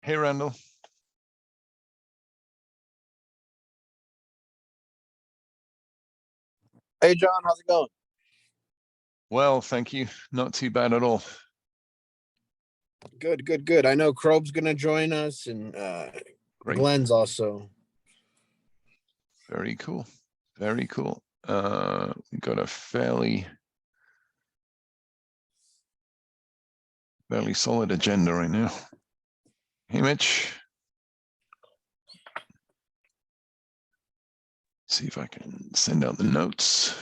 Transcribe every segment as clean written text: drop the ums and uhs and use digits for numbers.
Hey, Randall. Hey, John, how's it going? Well, thank you. Not too bad at all. Good, good, good. I know Krobe's gonna join us, and Great. Glenn's also. Very cool. Very cool. We got a fairly solid agenda right now. Hey, Mitch. See if I can send out the notes.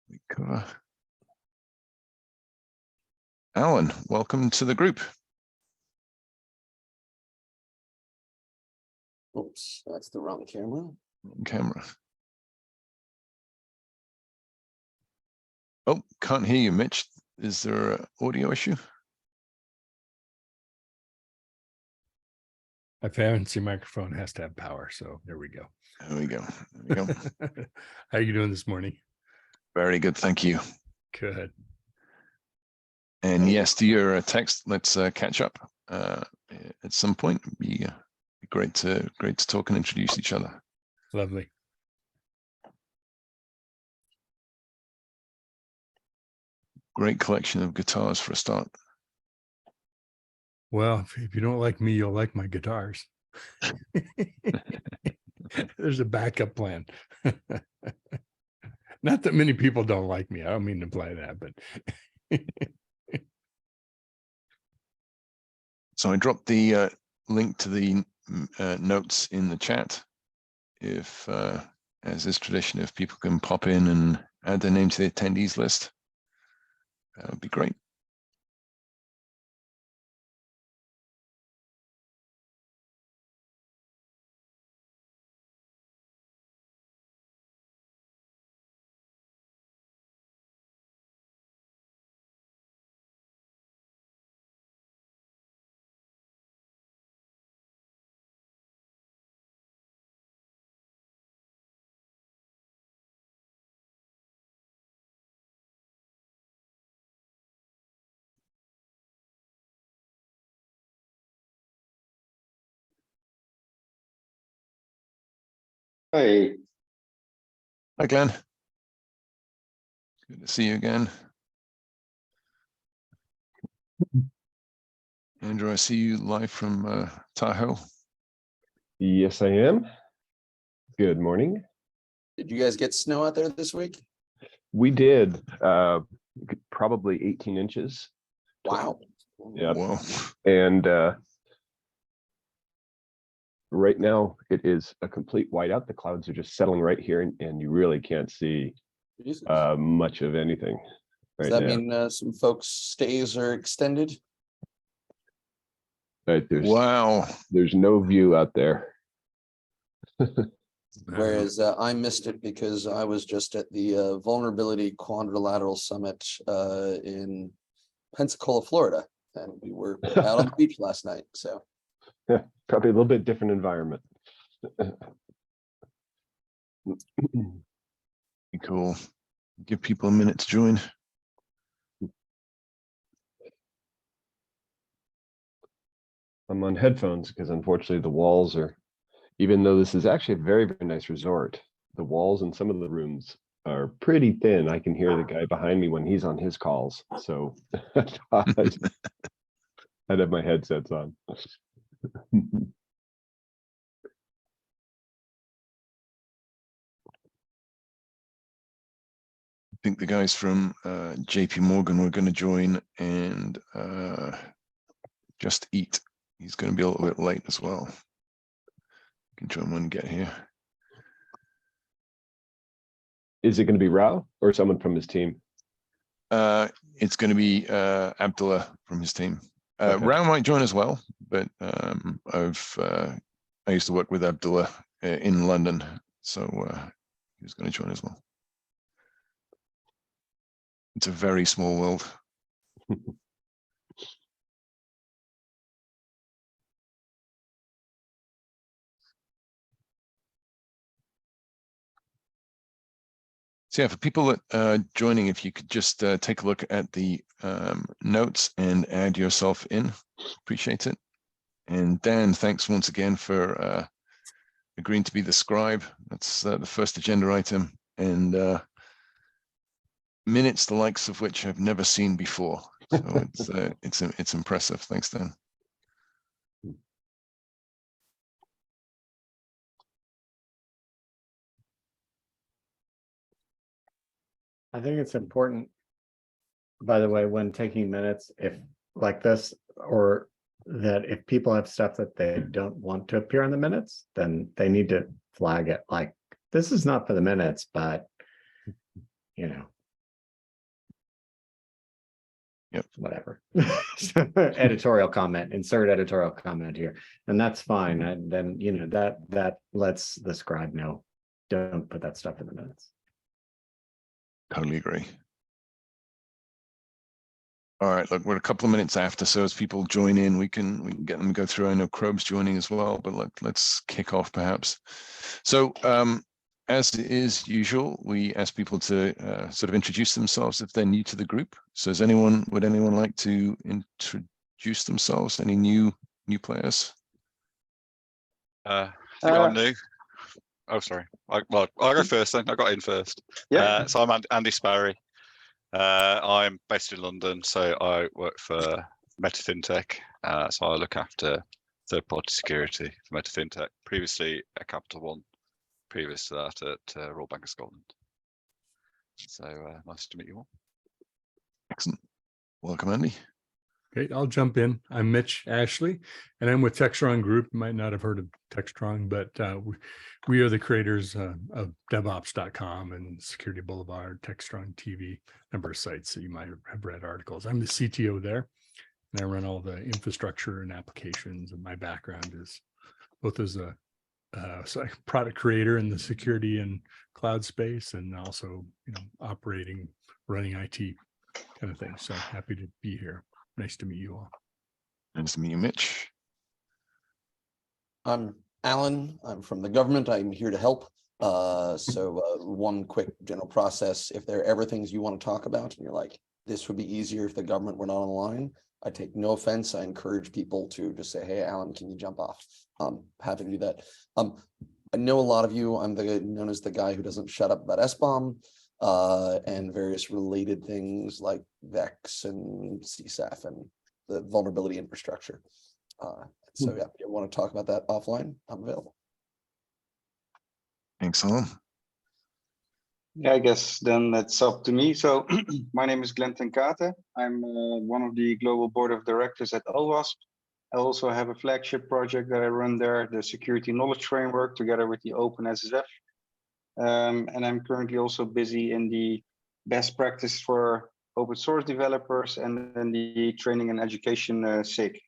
We cover. Alan, welcome to the group. Oops, that's the wrong camera. Wrong camera. Oh, can't hear you, Mitch. Is there an audio issue? My fancy microphone has to have power, so there we go. There we go. There we go. How are you doing this morning? Very good, thank you. Good. And yes, to your text, let's catch up at some point. It'd be great to talk and introduce each other. Lovely. Great collection of guitars for a start. Well, if you don't like me, you'll like my guitars. There's a backup plan. Not that many people don't like me. I don't mean to imply that, but So I dropped the link to the notes in the chat. If, as is tradition, if people can pop in and add their name to the attendees list, that would be great. Hi. Hi, Glenn. Good to see you again. Andrew, I see you live from Tahoe. Yes, I am. Good morning. Did you guys get snow out there this week? We did probably 18 inches. Wow. Yeah. Whoa. And right now it is a complete whiteout. The clouds are just settling right here, and you really can't see Jesus. much of anything Does right that now. mean some folks' stays are extended? Right, Wow. there's no view out there. Whereas I missed it because I was just at the Vulnerability Quadrilateral Summit in Pensacola, Florida, and we were out on the beach last night. So Yeah, probably a little bit different environment. Cool. Give people a minute to join. I'm on headphones because unfortunately the walls are, even though this is actually a very, very nice resort, the walls in some of the rooms are pretty thin. I can hear the guy behind me when he's on his calls. So I'd have my headsets on. I think the guys from JP Morgan were going to join, and Just Eat. He's going to be a little bit late as well. You can join when you get here. Is it going to be Rao or someone from his team? It's going to be Abdullah from his team. Okay. Rao might join as well, but I used to work with Abdullah in London, so he was going to join as well. It's a very small world. So yeah, for people that are joining, if you could just take a look at the notes and add yourself in. Appreciate it. And Dan, thanks once again for agreeing to be the scribe. That's the first agenda item, and minutes the likes of which I've never seen before. So it's impressive. Thanks, Dan. I think it's important, by the way, when taking minutes, if like this, or that if people have stuff that they don't want to appear in the minutes, then they need to flag it. Like, this is not for the minutes, but you know. Yep. Whatever. Editorial comment, insert editorial comment here. And that's fine. And then, you know, that lets the scribe know, don't put that stuff in the minutes. Totally agree. All right, look, we're a couple of minutes after, so as people join in, we can get them to go through. I know Krobe's joining as well, but let's kick off perhaps. So as is usual, we ask people to sort of introduce themselves if they're new to the group. So would anyone like to introduce themselves? Any new players? I think I'm new. Oh, sorry. I'll go first then. I got in first. Yeah. So I'm Andy Sparry. I'm based in London, so I work for MetaFintech. So I look after third-party security for MetaFintech. Previously at Capital One, previous to that at Royal Bank of Scotland. So nice to meet you all. Excellent. Welcome, Andy. Okay, I'll jump in. I'm Mitch Ashley, and I'm with Textron Group. You might not have heard of Textron, but we are the creators of DevOps.com and Security Boulevard, Textron TV, number of sites that you might have read articles. I'm the CTO there, and I run all the infrastructure and applications. And my background is both as a product creator in the security and cloud space, and also operating, running IT kind of thing. So happy to be here. Nice to meet you all. Nice to meet you, Mitch. I'm Alan. I'm from the government. I'm here to help. One quick general process. If there are ever things you want to talk about and you're like, this would be easier if the government were not online, I take no offense. I encourage people to just say, hey, Alan, can you jump off? Happy to do that. I know a lot of you. I'm known as the guy who doesn't shut up about SBOM and various related things like VEX and CSAF and the vulnerability infrastructure. So yeah, if you want to talk about that offline, I'm available. Thanks, Alan. Yeah, I guess then that's up to me. So my name is Glenn ten Kate. I'm one of the global board of directors at OWASP. I also have a flagship project that I run there, the Security Knowledge Framework, together with the OpenSSF. And I'm currently also busy in the best practice for open source developers and then the training and education SIG.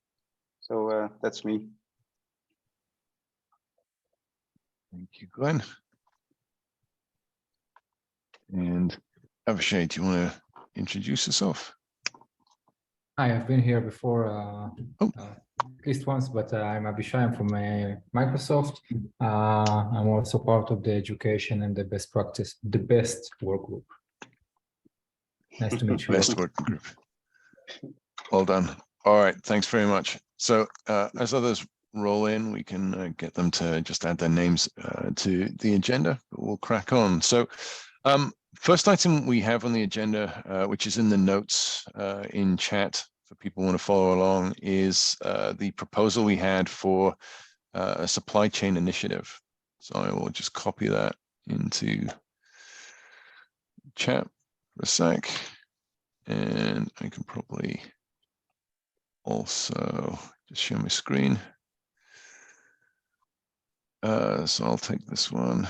So that's me. Thank you, Glenn. And Avishai, do you want to introduce yourself? Hi, I've been here before at least once, but I'm Avishai. I'm from Microsoft. I'm also part of the education and the best practice, the best work group. Nice to meet you. Best working group. Well done. All right, thanks very much. So as others roll in, we can get them to just add their names to the agenda, but we'll crack on. So first item we have on the agenda, which is in the notes in chat for people who want to follow along, is the proposal we had for a supply chain initiative. So I will just copy that into chat for a sec. And I can probably also just share my screen. So I'll take this one.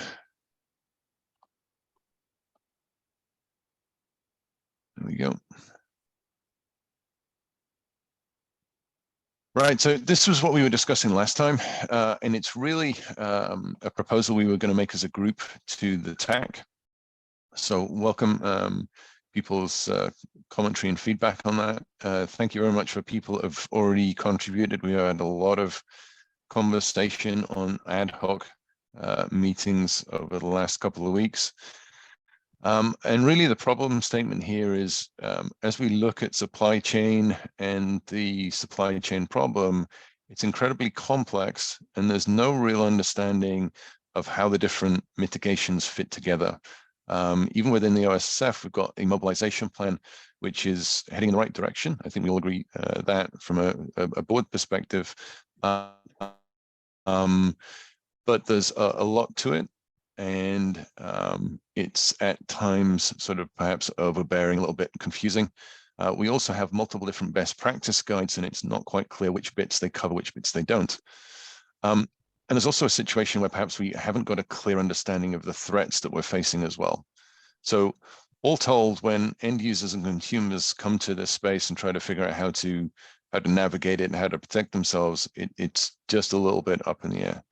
There we go. Right, so this was what we were discussing last time, and it's really a proposal we were going to make as a group to the TAC. So welcome people's commentary and feedback on that. Thank you very much for people who have already contributed. We had a lot of conversation on ad hoc meetings over the last couple of weeks. And really the problem statement here is, as we look at supply chain and the supply chain problem, it's incredibly complex and there's no real understanding of how the different mitigations fit together. Even within the OSSF, we've got a mobilization plan, which is heading in the right direction. I think we all agree that from a board perspective. But there's a lot to it. And it's at times sort of perhaps overbearing, a little bit confusing. We also have multiple different best practice guides, and it's not quite clear which bits they cover, which bits they don't. And there's also a situation where perhaps we haven't got a clear understanding of the threats that we're facing as well. So all told, when end users and consumers come to this space and try to figure out how to navigate it and how to protect themselves, it's just a little bit up in the air.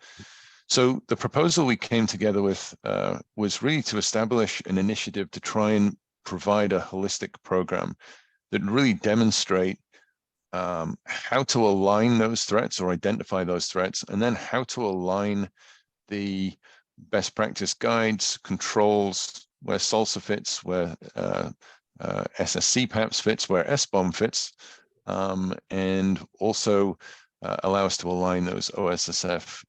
So the proposal we came together with was really to establish an initiative to try and provide a holistic program that really demonstrate how to align those threats or identify those threats, and then how to align the best practice guides, controls, where SALSA fits, where SSC perhaps fits, where SBOM fits, and also allow us to align those OSSF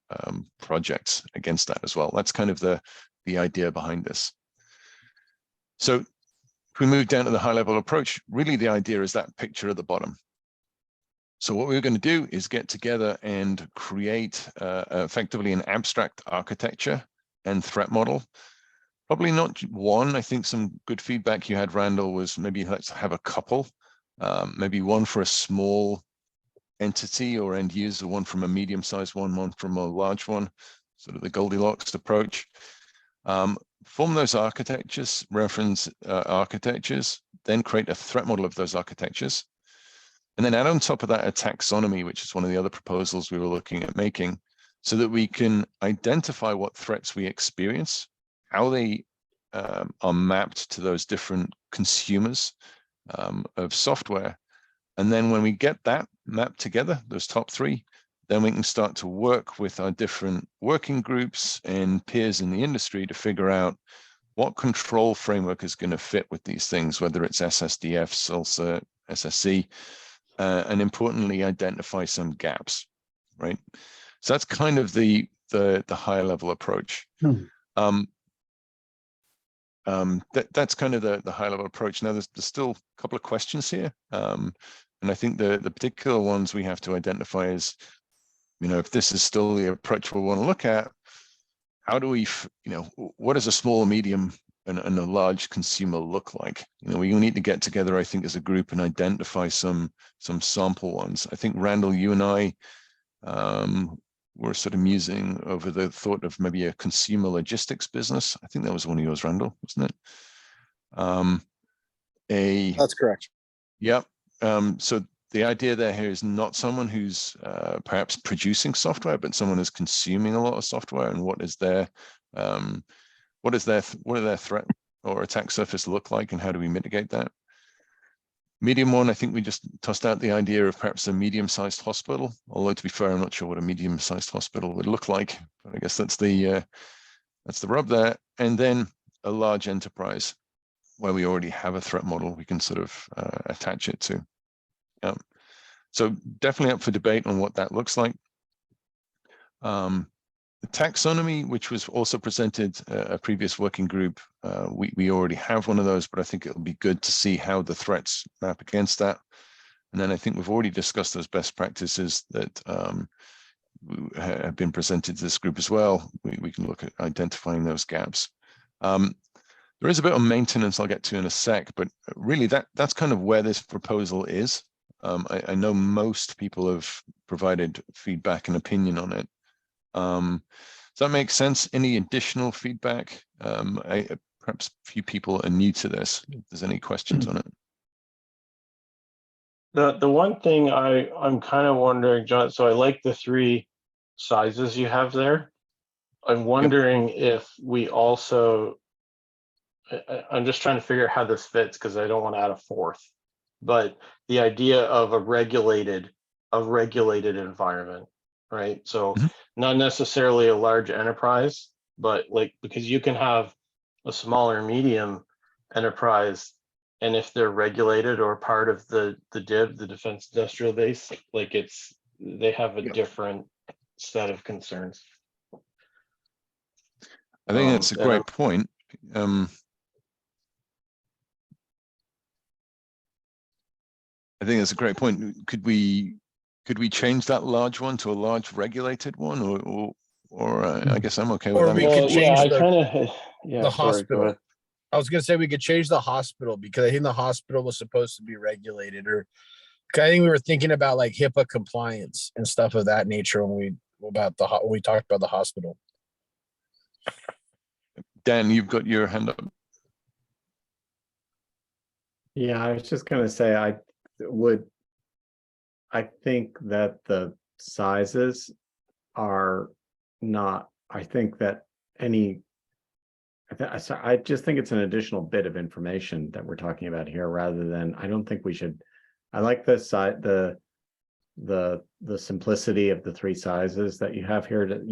projects against that as well. That's kind of the idea behind this. So if we move down to the high level approach, really the idea is that picture at the bottom. So what we're going to do is get together and create effectively an abstract architecture and threat model. Probably not one. I think some good feedback you had, Randall, was maybe let's have a couple, maybe one for a small entity or end user, one from a medium-sized one from a large one, sort of the Goldilocks approach. Form those architectures, reference architectures, then create a threat model of those architectures. And then add on top of that a taxonomy, which is one of the other proposals we were looking at making, so that we can identify what threats we experience, how they are mapped to those different consumers of software. And then when we get that mapped together, those top three, then we can start to work with our different working groups and peers in the industry to figure out what control framework is going to fit with these things, whether it's SSDF, SALSA, SSC, and importantly, identify some gaps, right? So that's kind of the higher level approach. That's kind of the high level approach. Now there's still a couple of questions here. And I think the particular ones we have to identify is, if this is still the approach we want to look at, how do we, what does a small, medium, and a large consumer look like? We need to get together, I think, as a group and identify some sample ones. I think, Randall, you and I were sort of musing over the thought of maybe a consumer logistics business. I think that was one of yours, Randall, wasn't it? That's correct. Yep. So the idea there here is not someone who's perhaps producing software, but someone who's consuming a lot of software, and what do their threat or attack surface look like, and how do we mitigate that? Medium one, I think we just tossed out the idea of perhaps a medium-sized hospital, although to be fair, I'm not sure what a medium-sized hospital would look like, but I guess that's the rub there. And then a large enterprise where we already have a threat model we can sort of attach it to. So definitely up for debate on what that looks like. The taxonomy, which was also presented a previous working group, we already have one of those, but I think it'll be good to see how the threats map against that. And then I think we've already discussed those best practices that have been presented to this group as well. We can look at identifying those gaps. There is a bit of maintenance I'll get to in a sec, but really that's kind of where this proposal is. I know most people have provided feedback and opinion on it. Does that make sense? Any additional feedback? Perhaps a few people are new to this. If there's any questions on it. The one thing I'm kind of wondering, John, so I like the three sizes you have there. I'm wondering if we also, I'm just trying to figure out how this fits because I don't want to add a fourth, but the idea of a regulated environment, right? So not necessarily a large enterprise, but like, because you can have a smaller medium enterprise, and if they're regulated or part of the DIB, the Defense Industrial Base, like they have a Yep. different set of concerns. I think that's a and great point. I think that's a great point. Could we change that large one to a large regulated one, or I guess I'm okay with Or that. we Well, could yeah, change I the- kind of, yeah, the sorry, go hospital. ahead. I was gonna say we could change the hospital because I think the hospital was supposed to be regulated, or 'cause I think we were thinking about like HIPAA compliance and stuff of that nature when we talked about the hospital. Dan, you've got your hand up. Yeah, I was just gonna say, I think that the sizes are not, I think that I just think it's an additional bit of information that we're talking about here, rather than, I don't think we should, I like this side, the simplicity of the three sizes that you have here to,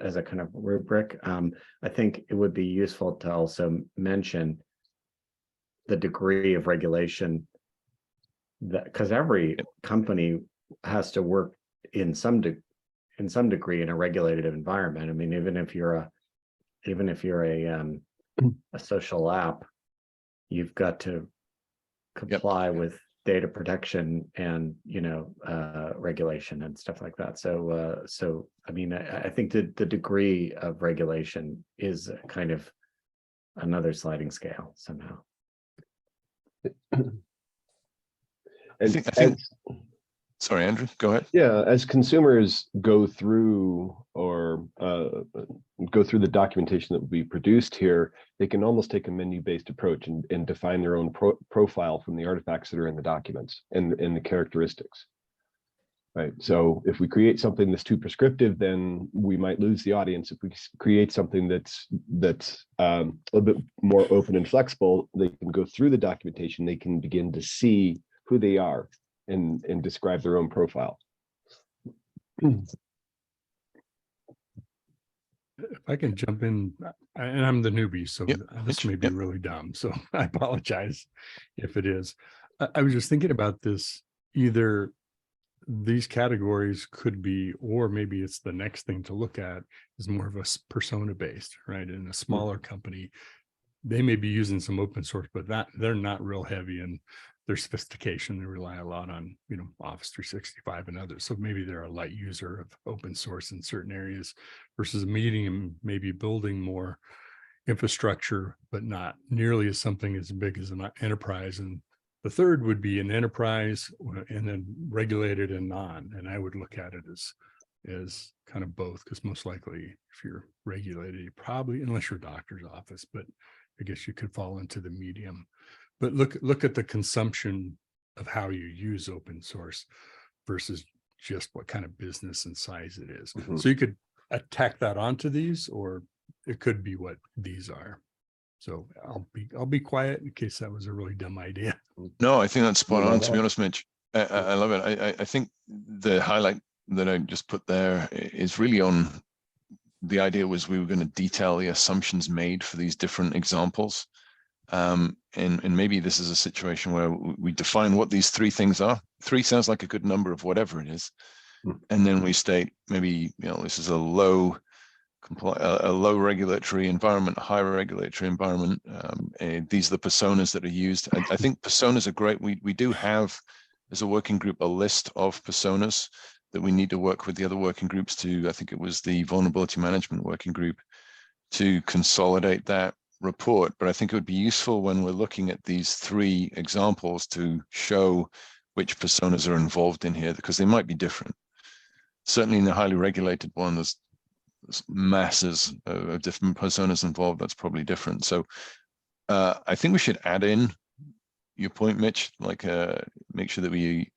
as a kind of rubric. I think it would be useful to also mention the degree of regulation that, because every company has to work in some degree in a regulated environment. I mean, even if you're a social app, you've got to comply with data protection and regulation and stuff like that. So I mean, I think the degree of regulation is kind of another sliding scale somehow. I think sorry, Andrew, go ahead. Yeah, as consumers go through the documentation that will be produced here, they can almost take a menu-based approach and define their own profile from the artifacts that are in the documents and the characteristics. Right. So if we create something that's too prescriptive, then we might lose the audience. If we create something that's a little bit more open and flexible, they can go through the documentation. They can begin to see who they are and describe their own profile. If I can jump in, and I'm the newbie, so this may be really dumb, so I apologize if it is. I was just thinking about this, either these categories could be, or maybe it's the next thing to look at, is more of a persona based, right? In a smaller company, they may be using some open source, but they're not real heavy in their sophistication. They rely a lot on, Office 365 and others. So maybe they're a light user of open source in certain areas, versus a medium, maybe building more infrastructure, but not nearly as something as big as an enterprise. And the third would be an enterprise, and then regulated and non. And I would look at it as kind of both, because most likely if you're regulated, you probably, unless you're a doctor's office, but I guess you could fall into the medium. But look at the consumption of how you use open source versus just what kind of business and size it is. Mm-hmm. So you could attack that onto these, or it could be what these are. So I'll be quiet in case that was a really dumb idea. No, I think that's spot on, to be honest, Mitch. I love it. I think the highlight that I just put there is really on the idea was we were going to detail the assumptions made for these different examples. And maybe this is a situation where we define what these three things are. 3 sounds like a good number of whatever it is. And then we state maybe, this is a low regulatory environment, a high regulatory environment. These are the personas that are used. I think personas are great. We do have, as a working group, a list of personas that we need to work with the other working groups to, I think it was the vulnerability management working group, to consolidate that report. But I think it would be useful when we're looking at these 3 examples to show which personas are involved in here, because they might be different. Certainly in the highly regulated one, there's masses of different personas involved. That's probably different. So I think we should add in your point, Mitch, like make sure that we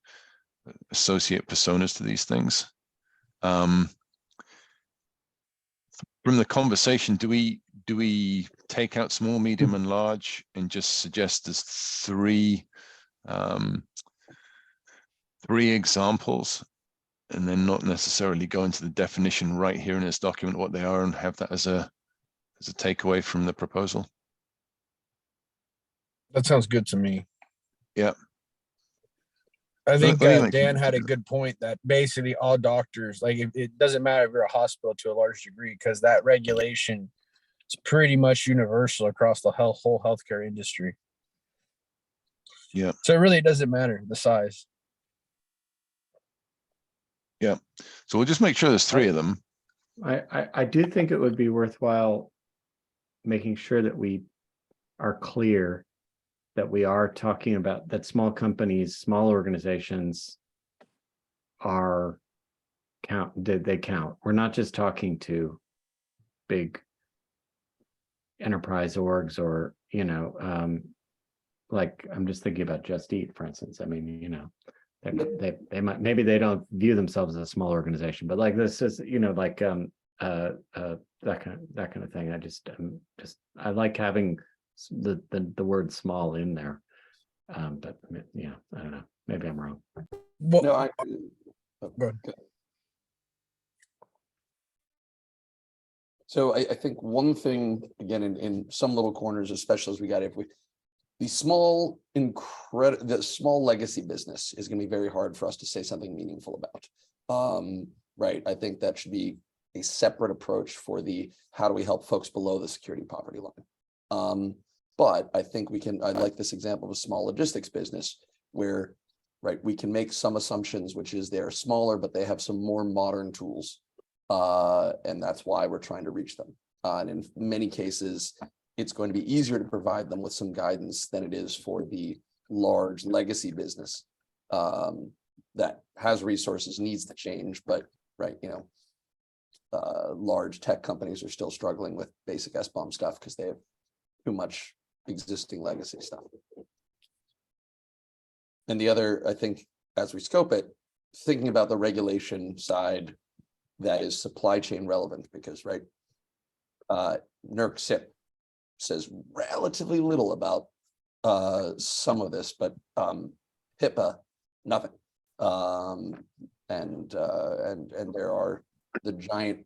associate personas to these things. From the conversation, do we take out small, medium, and large and just suggest there's 3 examples, and then not necessarily go into the definition right here in this document what they are, and have that as a takeaway from the proposal? That sounds good to me. Yeah. I think Let me make Dan some- had a good point that basically all doctors, like it doesn't matter if you're a hospital to a large degree, because that regulation is pretty much universal across the whole healthcare industry. Yeah. So it really doesn't matter the size. Yeah. So we'll just make sure there's 3 of them. I do think it would be worthwhile making sure that we are clear that we are talking about that small companies, small organizations are they count. We're not just talking to big enterprise orgs or, you know, like I'm just thinking about Just Eat, for instance. I mean, you know, they might, maybe they don't view themselves as a small organization, but like this is, you know, like that kind of thing. I like having the word small in there. But yeah, I don't know. Maybe I'm wrong. Well, No, go ahead. So I think one thing, again, in some little corners, especially as we got, the small legacy business is going to be very hard for us to say something meaningful about. Right. I think that should be a separate approach for how do we help folks below the security poverty line. But I think I like this example of a small logistics business where, right, we can make some assumptions, which is they're smaller, but they have some more modern tools. And that's why we're trying to reach them. And in many cases, it's going to be easier to provide them with some guidance than it is for the large legacy business that has resources, needs to change, but right, you know, large tech companies are still struggling with basic SBOM stuff because they have too much existing legacy stuff. And the other, I think, as we scope it, thinking about the regulation side that is supply chain relevant, because right, NERC SIP says relatively little about some of this, but HIPAA, nothing. And there are the giant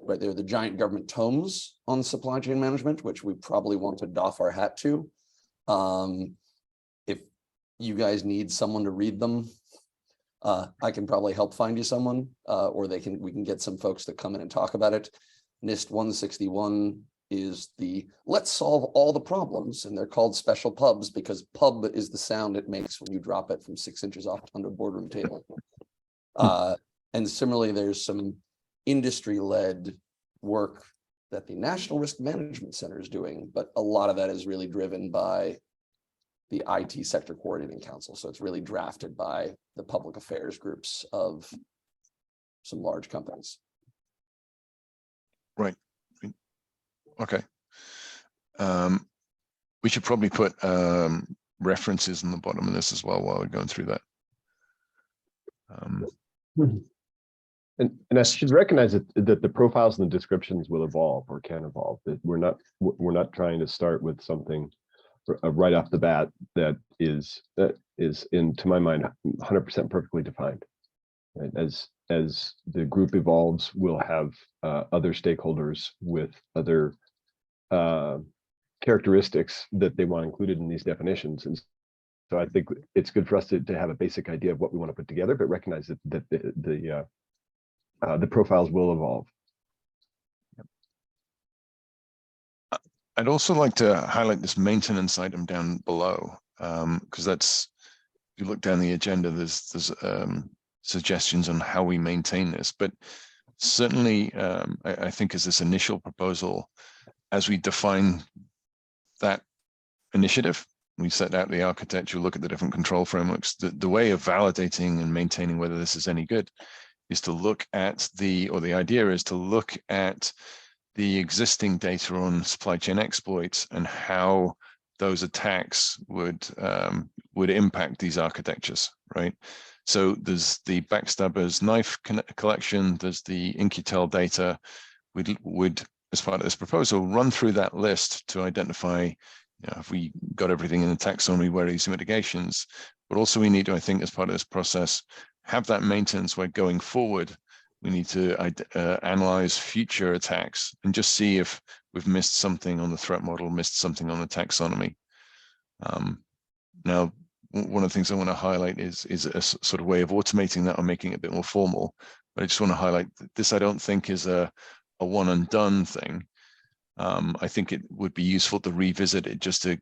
right there, the giant government tomes on supply chain management, which we probably want to doff our hat to. If you guys need someone to read them, I can probably help find you someone, or we can get some folks that come in and talk about it. NIST 161 is let's solve all the problems, and they're called special pubs because pub is the sound it makes when you drop it from 6 inches off under a boardroom table. And similarly, there's some industry-led work that the National Risk Management Center is doing, but a lot of that is really driven by the IT Sector Coordinating Council. So it's really drafted by the public affairs groups of some large companies. Right. Okay. We should probably put references in the bottom of this as well while we're going through that. And I should recognize that the profiles and the descriptions will evolve or can evolve. That we're not trying to start with something right off the bat that is to my mind 100% perfectly defined. Right? As the group evolves, we'll have other stakeholders with other characteristics that they want included in these definitions. And so I think it's good for us to have a basic idea of what we want to put together, but recognize that the profiles will evolve. I'd also like to highlight this maintenance item down below, because that's, if you look down the agenda, there's suggestions on how we maintain this. But certainly, I think as this initial proposal, as we define that initiative, we set out the architecture, look at the different control frameworks, the way of validating and maintaining whether this is any good is to look at the idea is to look at the existing data on supply chain exploits and how those attacks would impact these architectures, right? So there's the backstabbers knife collection, there's the In-Q-Tel data. Would, as part of this proposal, run through that list to identify, you know, if we got everything in the taxonomy, where are these mitigations? But also we need to, I think, as part of this process, have that maintenance where going forward, We need to analyze future attacks and just see if we've missed something on the threat model, missed something on the taxonomy. Now, one of the things I want to highlight is a sort of way of automating that or making it a bit more formal. But I just want to highlight that this, I don't think, is a one and done thing. I think it would be useful to revisit it just to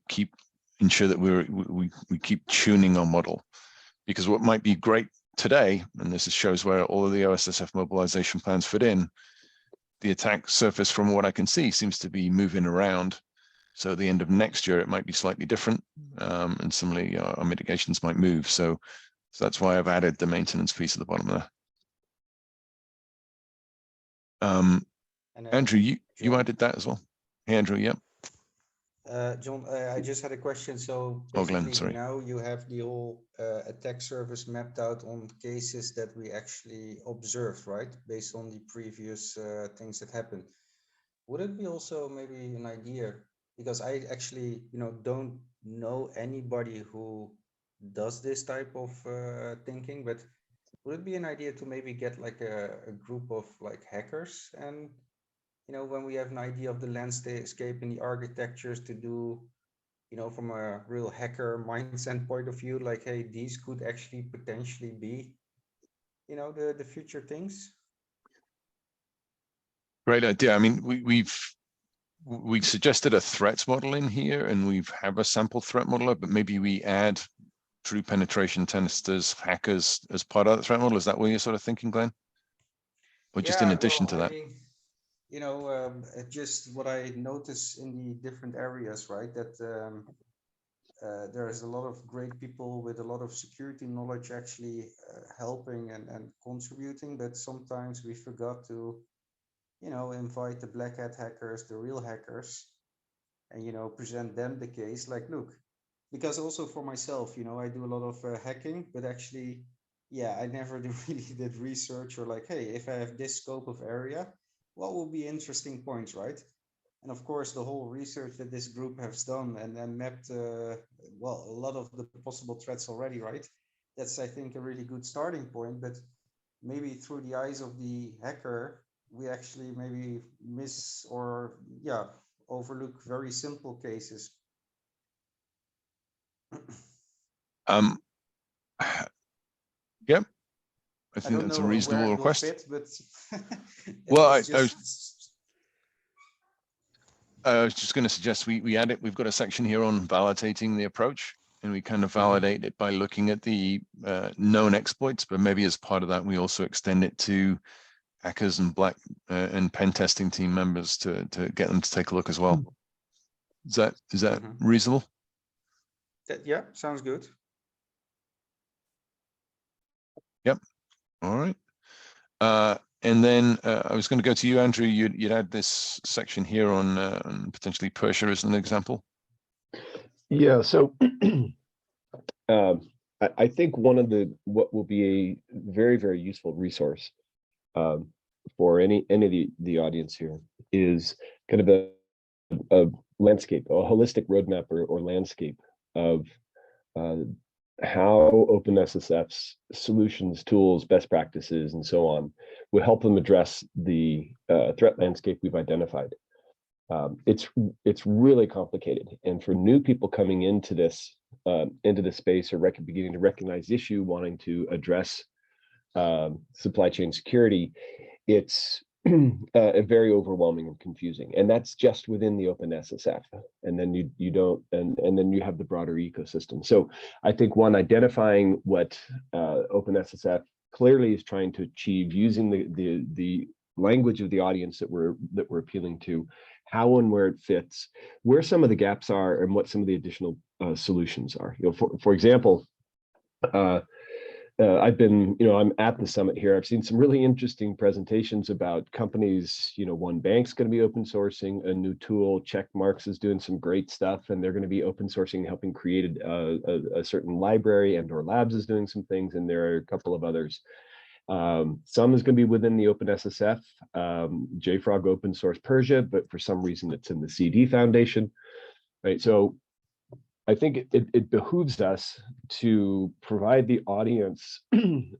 ensure that we keep tuning our model, because what might be great today, and this shows where all of the OSSF mobilization plans fit in, the attack surface from what I can see seems to be moving around. So at the end of next year, it might be slightly different, and similarly, our mitigations might move. So that's why I've added the maintenance piece at the bottom there. Andrew, you added that as well. Hey, Andrew, yeah. John, I just had a question. So Oh, Glenn, basically sorry. now you have the whole attack surface mapped out on cases that we actually observed, right? Based on the previous things that happened. Would it be also maybe an idea, because I actually, don't know anybody who does this type of thinking, but would it be an idea to maybe get like a group of like hackers, and when we have an idea of the landscape and the architectures, to do, from a real hacker mindset point of view, like, hey, these could actually potentially be, the future things? Great idea. I mean, we've suggested a threats model in here, and we have a sample threat modeler, but maybe we add true penetration testers, hackers as part of that threat model. Is that what you're sort of thinking, Glenn? Or just in addition to that? I mean, just what I notice in the different areas, right? That there is a lot of great people with a lot of security knowledge actually helping and contributing, but sometimes we forgot to, invite the black hat hackers, the real hackers, and, present them the case. Like, look, because also for myself, I do a lot of hacking, but actually, yeah, I never really did research, or like, hey, if I have this scope of area, what will be interesting points, right? And of course, the whole research that this group has done and mapped, well, a lot of the possible threats already, right? That's, I think, a really good starting point. But maybe through the eyes of the hacker, we actually maybe miss or, yeah, overlook very simple cases. Yep. I think that's a reasonable request. Fit, but well, I was just going to suggest we add it. We've got a section here on validating the approach, and we kind of validate it by looking at the known exploits, but maybe as part of that, we also extend it to hackers and and pen testing team members to get them to take a look as well. Is that reasonable? Yeah, sounds good. Yep. All right. And then I was going to go to you, Andrew. You'd add this section here on potentially Persia as an example. Yeah. So I think what will be a very, very useful resource for any of the audience here is kind of a landscape, a holistic roadmap or landscape of how OpenSSF's solutions, tools, best practices, and so on will help them address the threat landscape we've identified. It's really complicated, and for new people coming into this space, or beginning to recognize the issue, wanting to address supply chain security, it's very overwhelming and confusing, and that's just within the OpenSSF. And then you don't, and then you have the broader ecosystem. So I think identifying what OpenSSF clearly is trying to achieve using the language of the audience that we're appealing to, how and where it fits, where some of the gaps are, and what some of the additional solutions are. For example, I've been, I'm at the summit here. I've seen some really interesting presentations about companies. One bank's going to be open sourcing a new tool. Checkmarks is doing some great stuff, and they're going to be open sourcing, helping create a certain library. And/or Labs is doing some things, and there are a couple of others. Some is going to be within the OpenSSF. JFrog open source Persia, but for some reason it's in the CD Foundation, right? So I think it behooves us to provide the audience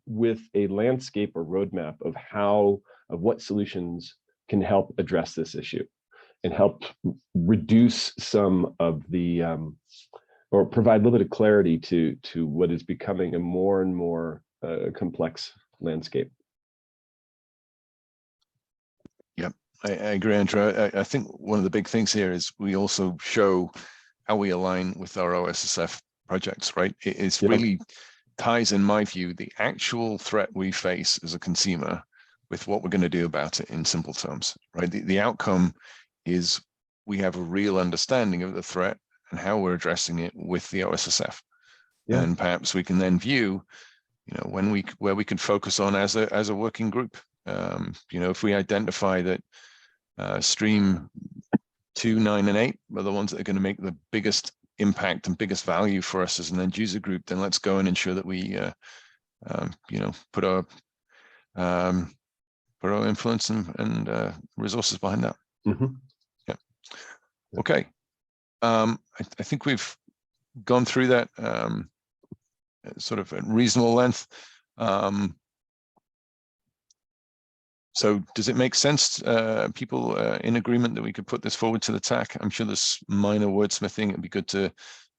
with a landscape or roadmap of what solutions can help address this issue and help reduce some of the or provide a little bit of clarity to what is becoming a more and more complex landscape. Yep, I agree, Andrew. I think one of the big things here is we also show how we align with our OSSF projects, right? It's really ties, in my view, the actual threat we face as a consumer with what we're going to do about it in simple terms, right? The outcome is we have a real understanding of the threat and how we're addressing it with the OSSF. And perhaps we can then view, where we can focus on as a working group. If we identify that stream 2, 9, and 8 are the ones that are going to make the biggest impact and biggest value for us as an end user group, then let's go and ensure that we, put our influence and resources behind that. Yeah. Okay. I think we've gone through that sort of at reasonable length. So does it make sense, people in agreement that we could put this forward to the TAC? I'm sure there's minor wordsmithing. It'd be good to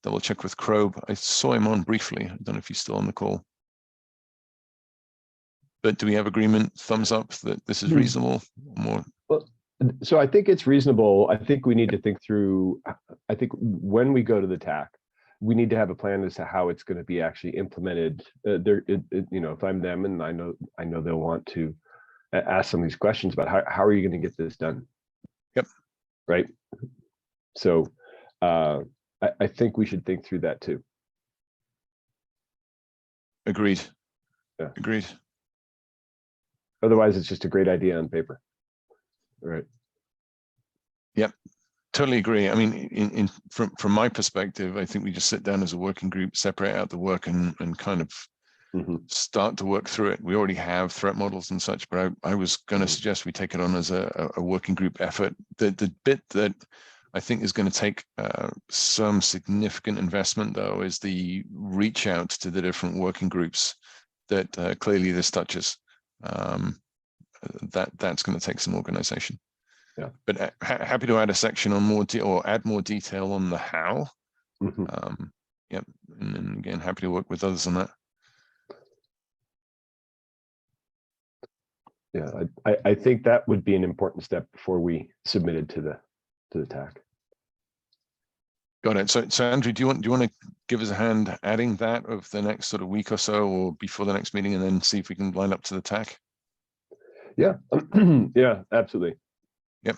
double check with Krob. I saw him on briefly. I don't know if he's still on the call. But do we have agreement, thumbs up, that this is reasonable? More? Well, so I think it's reasonable. I think we need to think through, I think when we go to the TAC, we need to have a plan as to how it's going to be actually implemented. If I'm them, and I know they'll want to ask some of these questions about how are you going to get this done? Yep. Right. So I think we should think through that too. Agreed. Yeah. Agreed. Otherwise, it's just a great idea on paper. Right. Yep. Totally agree. I mean, from my perspective, I think we just sit down as a working group, separate out the work and kind of start to work through it. We already have threat models and such, but I was going to suggest we take it on as a working group effort. The bit that I think is going to take some significant investment, though, is the reach out to the different working groups that clearly this touches. That's going to take some organization. Yeah, but happy to add a section on or add more detail on the how. Yep, and then again, happy to work with others on that. Yeah, I think that would be an important step before we submitted to the TAC. Got it. So Andrew, do you want to give us a hand adding that over the next sort of week or so, or before the next meeting, and then see if we can line up to the TAC? Yeah, yeah, absolutely. Yep.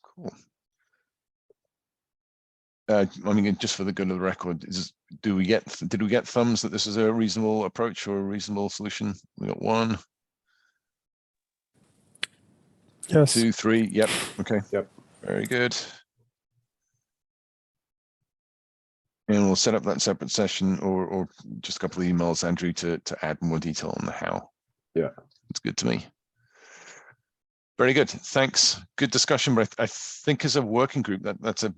Cool. I mean, just for the good of the record, did we get thumbs that this is a reasonable approach or a reasonable solution? We got 1. Yes. 2, 3. Yep. Okay. Yep. Very good. And we'll set up that separate session or just a couple of emails, Andrew, to add more detail on the how. Yeah. It's good to me. Very good. Thanks. Good discussion. But I think as a working group, that's a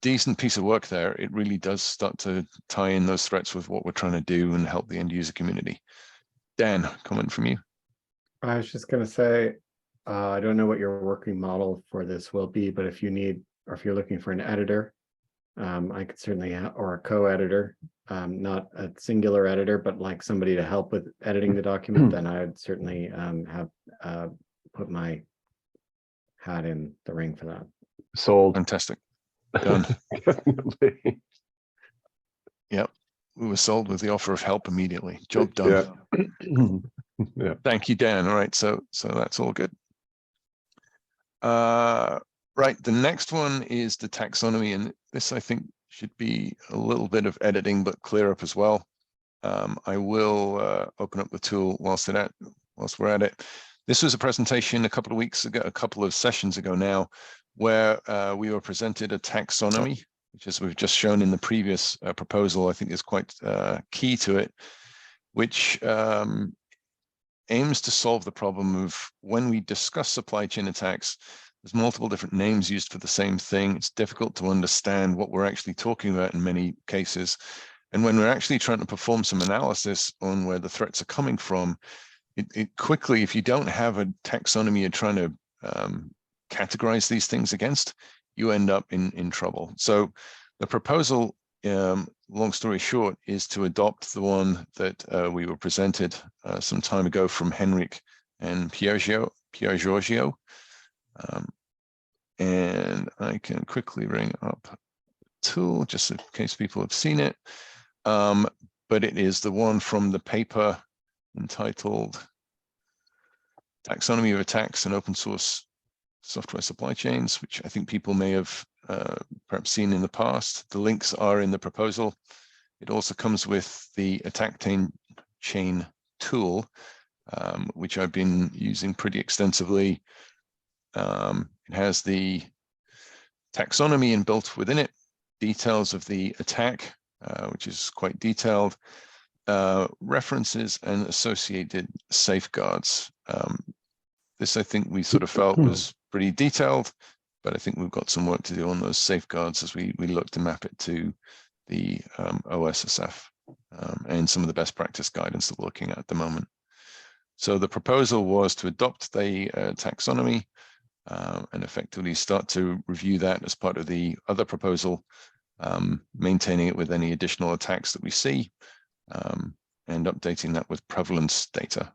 decent piece of work there. It really does start to tie in those threats with what we're trying to do and help the end user community. Dan, comment from you. I was just going to say, I don't know what your working model for this will be, but if you need, or if you're looking for an editor, I could certainly, or a co-editor, not a singular editor, but like somebody to help with editing the document, then I'd certainly have put my hat in the ring for that. Sold. Fantastic. Done. Yep. We were sold with the offer of help immediately. Job done. Yeah. Yeah. Thank you, Dan. All right. So that's all good. Right. The next one is the taxonomy. And this, I think, should be a little bit of editing, but clear up as well. I will open up the tool whilst we're at it. This was a presentation a couple of weeks ago, a couple of sessions ago now, where we were presented a taxonomy, which, as we've just shown in the previous proposal, I think is quite key to it, which aims to solve the problem of when we discuss supply chain attacks, There's multiple different names used for the same thing. It's difficult to understand what we're actually talking about in many cases. And when we're actually trying to perform some analysis on where the threats are coming from, it quickly, if you don't have a taxonomy you're trying to categorize these things against, you end up in trouble. So the proposal, long story short, is to adopt the one that we were presented some time ago from Henrik and Pierre Giorgio. And I can quickly bring up the tool just in case people have seen it. But it is the one from the paper entitled Taxonomy of Attacks and Open Source Software Supply Chains, which I think people may have perhaps seen in the past. The links are in the proposal. It also comes with the attack chain tool, which I've been using pretty extensively. It has the taxonomy inbuilt within it, details of the attack, which is quite detailed, references and associated safeguards. This, I think, we sort of felt was pretty detailed, but I think we've got some work to do on those safeguards as we look to map it to the OSSF and some of the best practice guidance that we're looking at the moment. So the proposal was to adopt the taxonomy and effectively start to review that as part of the other proposal, maintaining it with any additional attacks that we see, and updating that with prevalence data.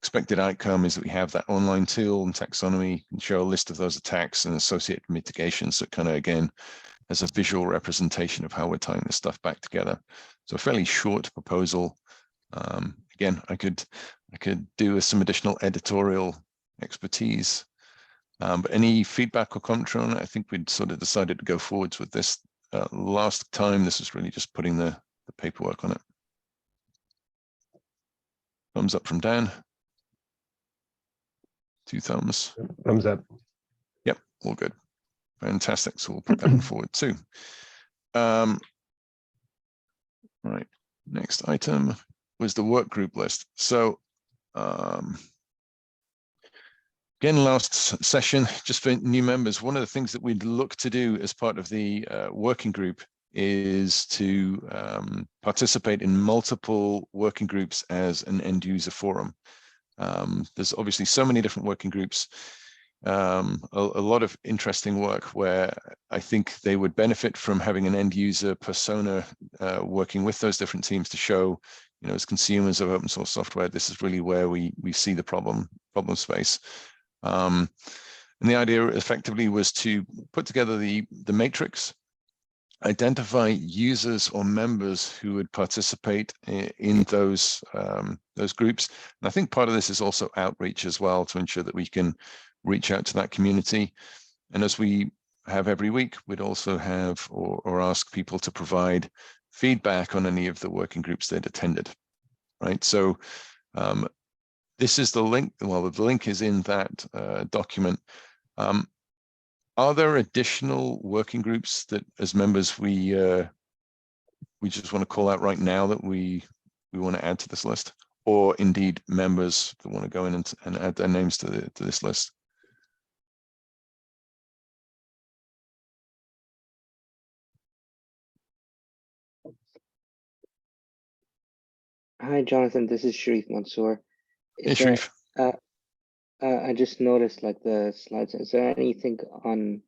Expected outcome is that we have that online tool and taxonomy can show a list of those attacks and associated mitigations that kind of, again, as a visual representation of how we're tying this stuff back together. So a fairly short proposal. Again, I could do with some additional editorial expertise. But any feedback or commentary on it? I think we'd sort of decided to go forwards with this last time. This was really just putting the paperwork on it. Thumbs up from Dan. 2 thumbs. Thumbs up. Yep, all good. Fantastic. So we'll put that one forward too. Right. Next item was the work group list. So again, last session, just for new members, one of the things that we'd look to do as part of the working group is to participate in multiple working groups as an end user forum. There's obviously so many different working groups, a lot of interesting work where I think they would benefit from having an end user persona working with those different teams to show, you know, as consumers of open source software, this is really where we see the problem space. And the idea effectively was to put together the matrix, identify users or members who would participate in those groups. And I think part of this is also outreach as well, to ensure that we can reach out to that community. And as we have every week, we'd also have or ask people to provide feedback on any of the working groups they'd attended, right? So this is the link. Well, the link is in that document. Are there additional working groups that, as members, we just want to call out right now that we want to add to this list, or indeed members that want to go in and add their names to this list? Hi, Jonathan. This is Sharif Mansour. Hey, Sharif. I just noticed, like, the slides. Is there anything on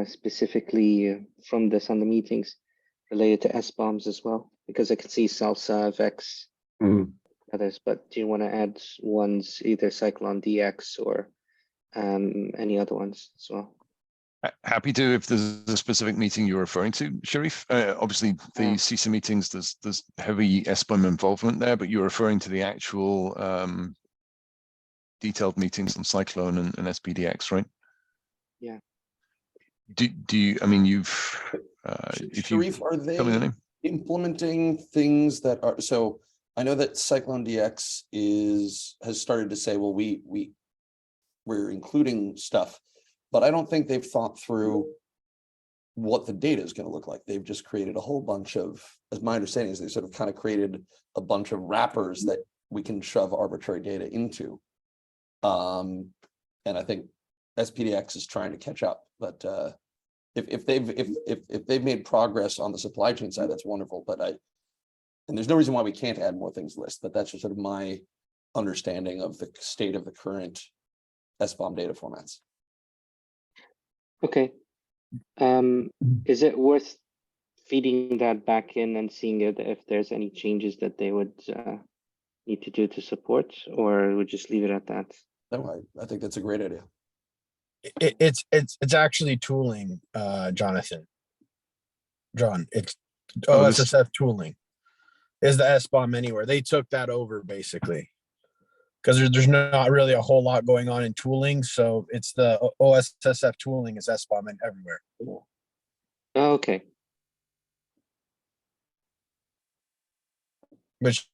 specifically from this on the meetings related to SBOMs as well? Because I can see Salsa, VEX, others, but do you want to add ones, either Cyclone DX or any other ones as well? Happy to, if there's a specific meeting you're referring to, Sharif. Obviously, the CISA meetings, there's heavy SBOM involvement there, but you're referring to the actual detailed meetings on Cyclone and SPDX, right? Yeah. Do you? I mean, you've. If Sharif, are tell me the they name. implementing things that are so? I know that Cyclone DX has started to say, well, we're including stuff, but I don't think they've thought through what the data is going to look like. They've just created a whole bunch of, as my understanding is, they sort of kind of created a bunch of wrappers that we can shove arbitrary data into. And I think SPDX is trying to catch up, but if they've made progress on the supply chain side, that's wonderful. But and there's no reason why we can't add more things to the list, but that's just sort of my understanding of the state of the current SBOM data formats. Okay. Is it worth feeding that back in and seeing if there's any changes that they would need to do to support, or would just leave it at that? No, I think that's a great idea. It's actually tooling, John, it's Oh, this- OSSF tooling is the SBOM anywhere. They took that over basically because there's not really a whole lot going on in tooling. So it's the OSSF tooling is SBOM and everywhere. Oh, okay. Which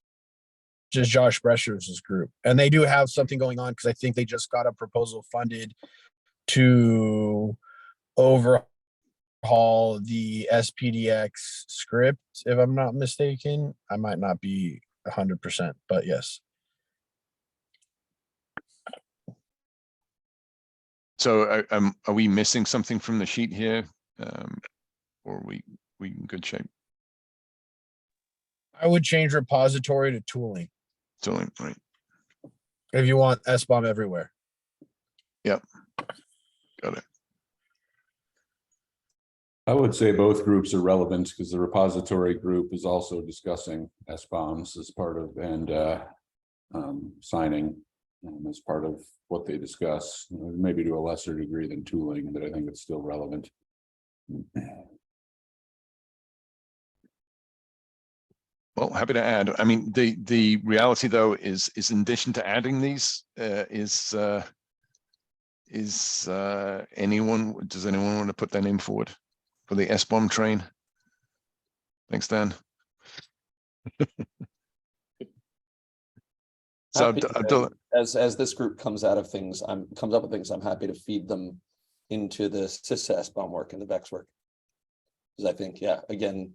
is Josh Brescher's group. And they do have something going on because I think they just got a proposal funded to overhaul the SPDX script, if I'm not mistaken. I might not be 100%, but yes. So are we missing something from the sheet here? Or are we in good shape? I would change repository to tooling Tooling, right? if you want SBOM everywhere. Yep. Got it. I would say both groups are relevant because the repository group is also discussing SBOMs as part of and signing as part of what they discuss, maybe to a lesser degree than tooling, but I think it's still relevant. Well, happy to add. I mean, the reality though is in addition to adding these, does anyone want to put their name forward for the SBOM train? Thanks, Dan. So as this group comes up with things, I'm happy to feed them into the SysS SBOM work and the VEX work. Because I think, yeah, again,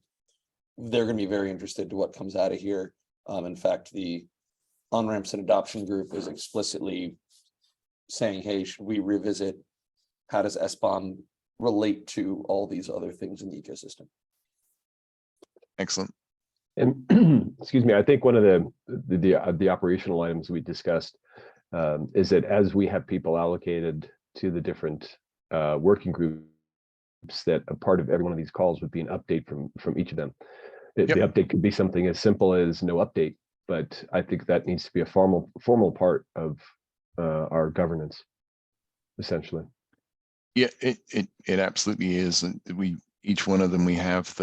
they're going to be very interested to what comes out of here. In fact, the on-ramps and adoption group is explicitly saying, hey, should we revisit how does SBOM relate to all these other things in the ecosystem? Excellent. And excuse me, I think one of the operational items we discussed is that as we have people allocated to the different working groups, that a part of every one of these calls would be an update from each of them. The update could be something as simple as no update, but I think that needs to be a formal part of our governance, essentially. Yeah, it absolutely is. And each one of them, we have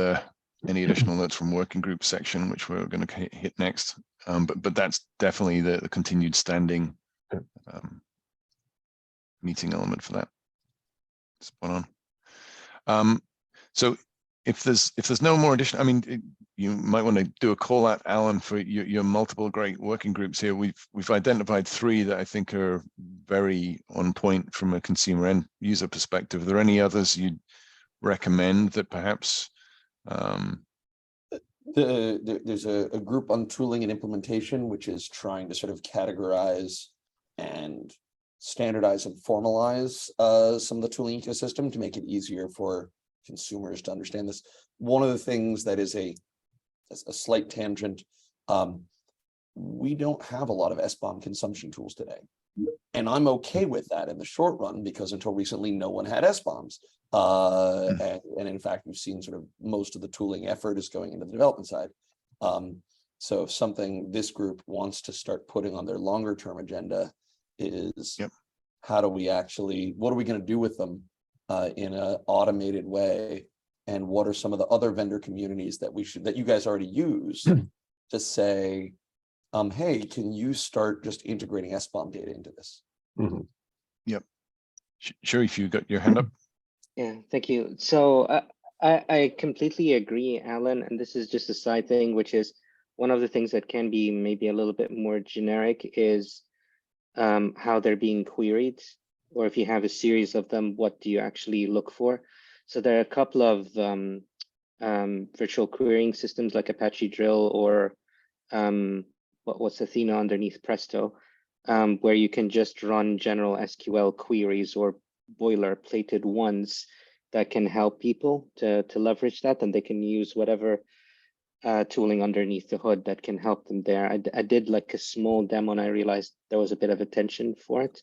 any additional notes from working group section, which we're going to hit next. But that's definitely the continued standing meeting element for that. Spot on. So if there's no more addition, I mean, you might want to do a call out, Alan, for your multiple great working groups here. We've identified 3 that I think are very on point from a consumer end user perspective. Are there any others you'd recommend that perhaps? There's a group on tooling and implementation, which is trying to sort of categorize and standardize and formalize some of the tooling ecosystem to make it easier for consumers to understand this. One of the things that is a slight tangent, we don't have a lot of SBOM consumption tools today. And I'm okay with that in the short run, because until recently, no one had SBOMs. And in fact, we've seen sort of most of the tooling effort is going into the development side. So if something this group wants to start putting on their longer term agenda is how do we actually, what are we going to do with them in an automated way? And what are some of the other vendor communities that you guys already use to say, hey, can you start just integrating SBOM data into this? Mm-hmm. Yep. Sharif, you got your hand up? Yeah, thank you. So I completely agree, Alan, and this is just a side thing, which is one of the things that can be maybe a little bit more generic is how they're being queried, or if you have a series of them, what do you actually look for? So there are a couple of virtual querying systems like Apache Drill or what's Athena underneath Presto, where you can just run general SQL queries or boilerplated ones that can help people to leverage that, and they can use whatever tooling underneath the hood that can help them there. I did like a small demo and I realized there was a bit of attention for it,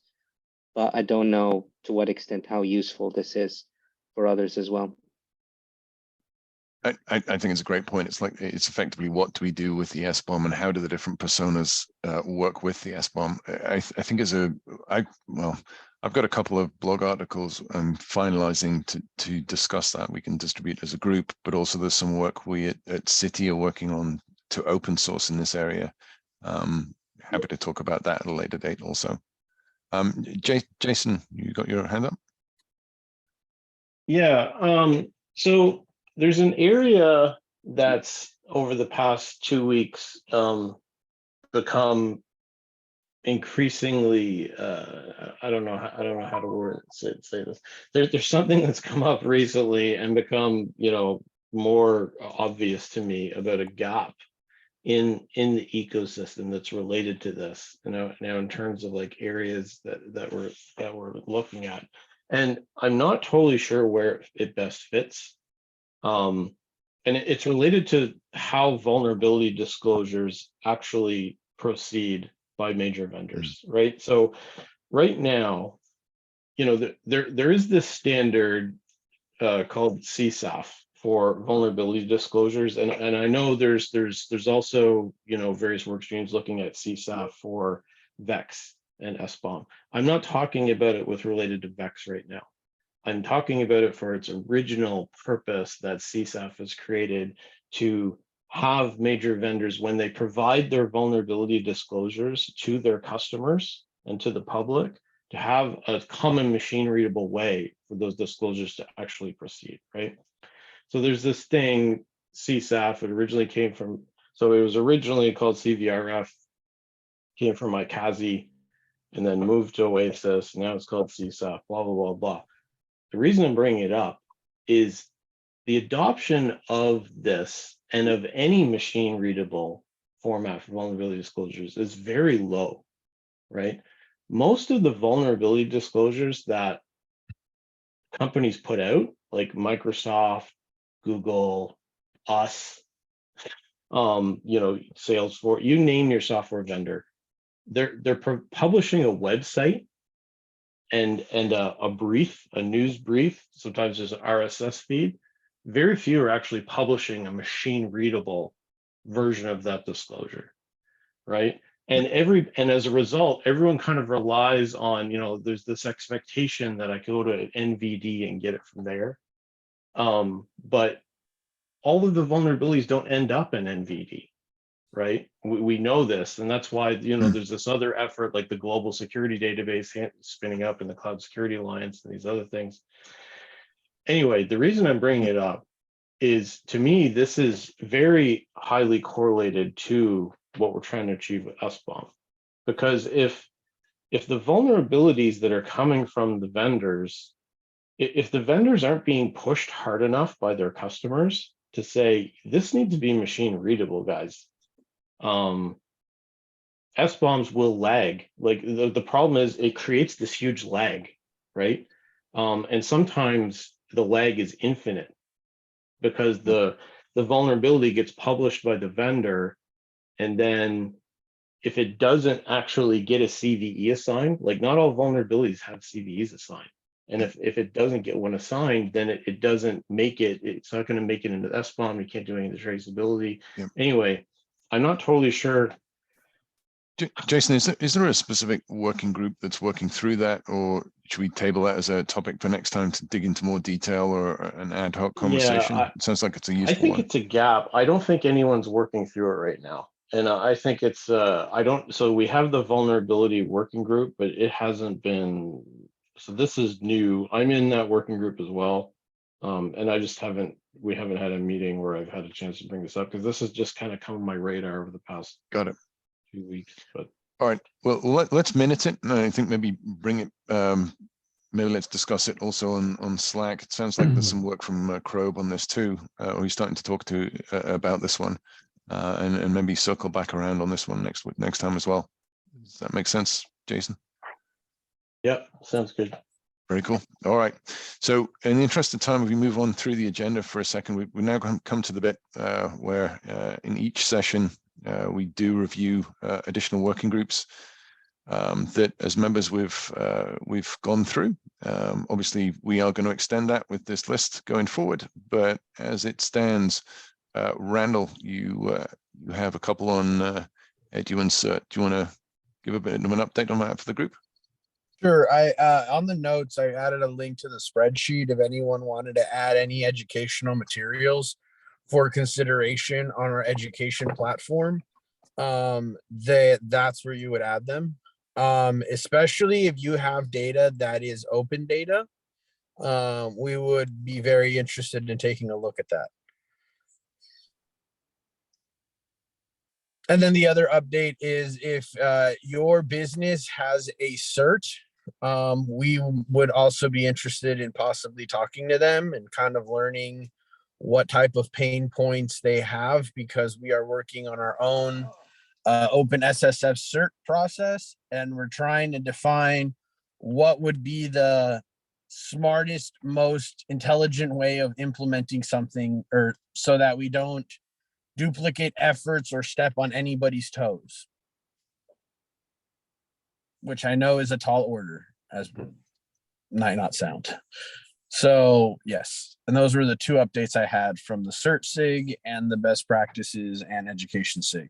but I don't know to what extent how useful this is for others as well. I think it's a great point. It's like, it's effectively, what do we do with the SBOM and how do the different personas work with the SBOM? I think I've got a couple of blog articles I'm finalizing to discuss that. We can distribute as a group, but also there's some work we at City are working on to open source in this area. Happy to talk about that at a later date also. Jason, you got your hand up? Yeah, so there's an area that's over the past 2 weeks become increasingly I don't know how to say this. There's something that's come up recently and become, you know, more obvious to me about a gap in the ecosystem that's related to this, you know, now in terms of like areas that we're looking at, and I'm not totally sure where it best fits. And it's related to how vulnerability disclosures actually proceed by major vendors, right? So right now, you know, there is this standard called CSAF for vulnerability disclosures, and I know there's also, you know, various work streams looking at CSAF for VEX and SBOM. I'm not talking about it with related to VEX right now. I'm talking about it for its original purpose that CSAF has created to have major vendors, when they provide their vulnerability disclosures to their customers and to the public, to have a common machine readable way for those disclosures to actually proceed, right? So there's this thing, CSAF, it originally came from, so it was originally called CVRF, came from iCASI, and then moved to Oasis, now it's called CSAF, blah, blah, blah, blah. The reason I'm bringing it up is the adoption of this and of any machine readable format for vulnerability disclosures is very low, right? Most of the vulnerability disclosures that companies put out, like Microsoft, Google, us, you know, Salesforce, you name your software vendor, they're publishing a website and a brief, a news brief. Sometimes there's an RSS feed. Very few are actually publishing a machine readable version of that disclosure, right? And as a result, everyone kind of relies on, you know, there's this expectation that I go to NVD and get it from there. But all of the vulnerabilities don't end up in NVD, right? We know this, and that's why, you know, there's this other effort like the Global Security Database spinning up in the Cloud Security Alliance and these other things. Anyway, the reason I'm bringing it up is, to me, this is very highly correlated to what we're trying to achieve with SBOM. Because if the vulnerabilities that are coming from the vendors, if the vendors aren't being pushed hard enough by their customers to say, this needs to be machine readable, guys, SBOMs will lag. Like the problem is it creates this huge lag, right? And sometimes the lag is infinite because the vulnerability gets published by the vendor, and then if it doesn't actually get a CVE assigned, like not all vulnerabilities have CVEs assigned. And if it doesn't get one assigned, then it doesn't make it, it's not going to make it into SBOM. You can't do any of the traceability. Yep. Anyway, I'm not totally sure. Jason, is there a specific working group that's working through that, or should we table that as a topic for next time to dig into more detail, or an ad hoc conversation? It sounds like it's a useful one. I think it's a gap. I don't think anyone's working through it right now. And I think it's, so we have the vulnerability working group, but it hasn't been, so this is new. I'm in that working group as well. And we haven't had a meeting where I've had a chance to bring this up, because this has just kind of come on my radar over the past Got it. 2 weeks. But all right, well, let's minute it. And I think maybe bring it, maybe let's discuss it also on Slack. It sounds like there's some work from Krobe on this too. We're starting to talk to about this one, and maybe circle back around on this one next time as well. Does that make sense, Jason? Yep, sounds good. Very cool. All right. So in the interest of time, if we move on through the agenda for a second, we now come to the bit where in each session, we do review additional working groups that as members we've gone through. Obviously, we are going to extend that with this list going forward, but as it stands, Randall, you have a couple on Edu and Cert. Do you want to give a bit of an update on that for the group? Sure. On the notes, I added a link to the spreadsheet if anyone wanted to add any educational materials for consideration on our education platform. That's where you would add them. Especially if you have data that is open data, we would be very interested in taking a look at that. And then the other update is if your business has a cert, we would also be interested in possibly talking to them and kind of learning what type of pain points they have, because we are working on our own OpenSSF cert process, and we're trying to define what would be the smartest, most intelligent way of implementing something, or so that we don't duplicate efforts or step on anybody's toes, which I know is a tall order, as might not sound. So yes, and those were the two updates I had from the cert sig and the best practices and education sig.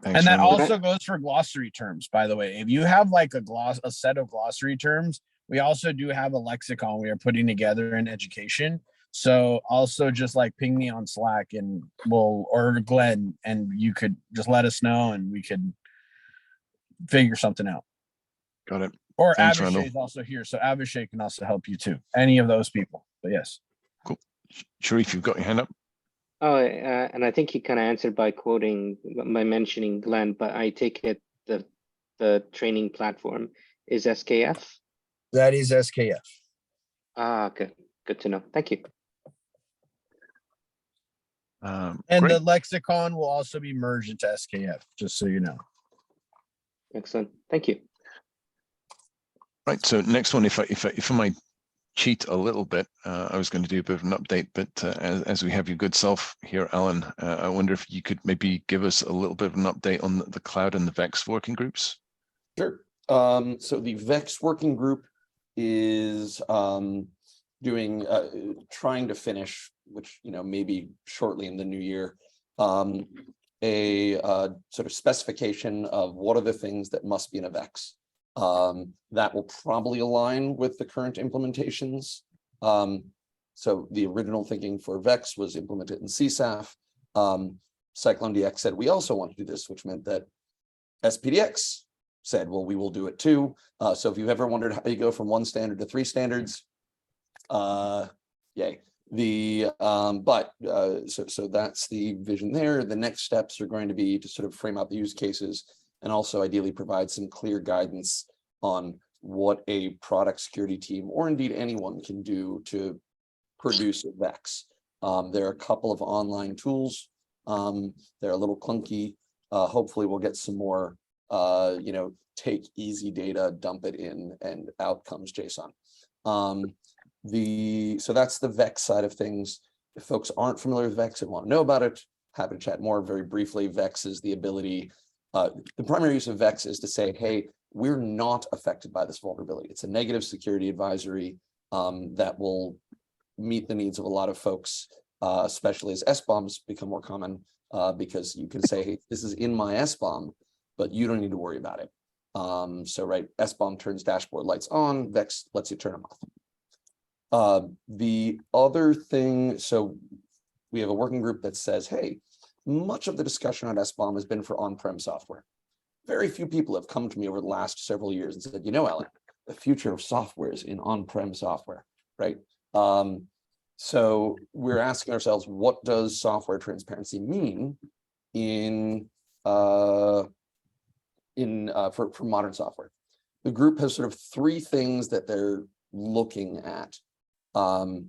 Thanks, and that Randall. also goes for glossary terms, by the way. If you have like a set of glossary terms, we also do have a lexicon we are putting together in education. So also just like ping me on Slack and or Glenn, and you could just let us know and we could figure something out. Got it. Or Thanks, Avishai Randall. is also here. So Avishai can also help you too. Any of those people, but yes. Cool. Sharif, you've got your hand up. Oh, and I think he kind of answered by mentioning Glenn, but I take it the training platform is SKF? That is SKF. Ah, okay. Good to know. Thank you. And great. the lexicon will also be merged into SKF, just so you know. Excellent. Thank you. Right. So next one, if I might cheat a little bit, I was going to do a bit of an update, but as we have your good self here, Alan, I wonder if you could maybe give us a little bit of an update on the cloud and the VEX working groups. Sure. So the VEX working group is doing trying to finish, which maybe shortly in the new year, a sort of specification of what are the things that must be in a VEX. That will probably align with the current implementations. So the original thinking for VEX was implemented in CSAF. Cyclone DX said we also want to do this, which meant that SPDX said, well, we will do it too. So if you've ever wondered how you go from 1 standard to 3 standards, yay. So that's the vision there. The next steps are going to be to sort of frame out the use cases and also ideally provide some clear guidance on what a product security team, or indeed anyone, can do to produce a VEX. There are a couple of online tools. They're a little clunky. Hopefully we'll get some more, take easy data, dump it in, and out comes JSON. So that's the VEX side of things. If folks aren't familiar with VEX and want to know about it, happy to chat more. Very briefly, VEX is the ability, the primary use of VEX is to say, hey, we're not affected by this vulnerability. It's a negative security advisory that will meet the needs of a lot of folks, especially as SBOMs become more common, because you can say, hey, this is in my SBOM, but you don't need to worry about it. So right, SBOM turns dashboard lights on, VEX lets you turn them off. The other thing, so we have a working group that says, hey, much of the discussion on SBOM has been for on-prem software. Very few people have come to me over the last several years and said, Alan, the future of software is in on-prem software, right? So we're asking ourselves, what does software transparency mean for modern software? The group has sort of 3 things that they're looking at. So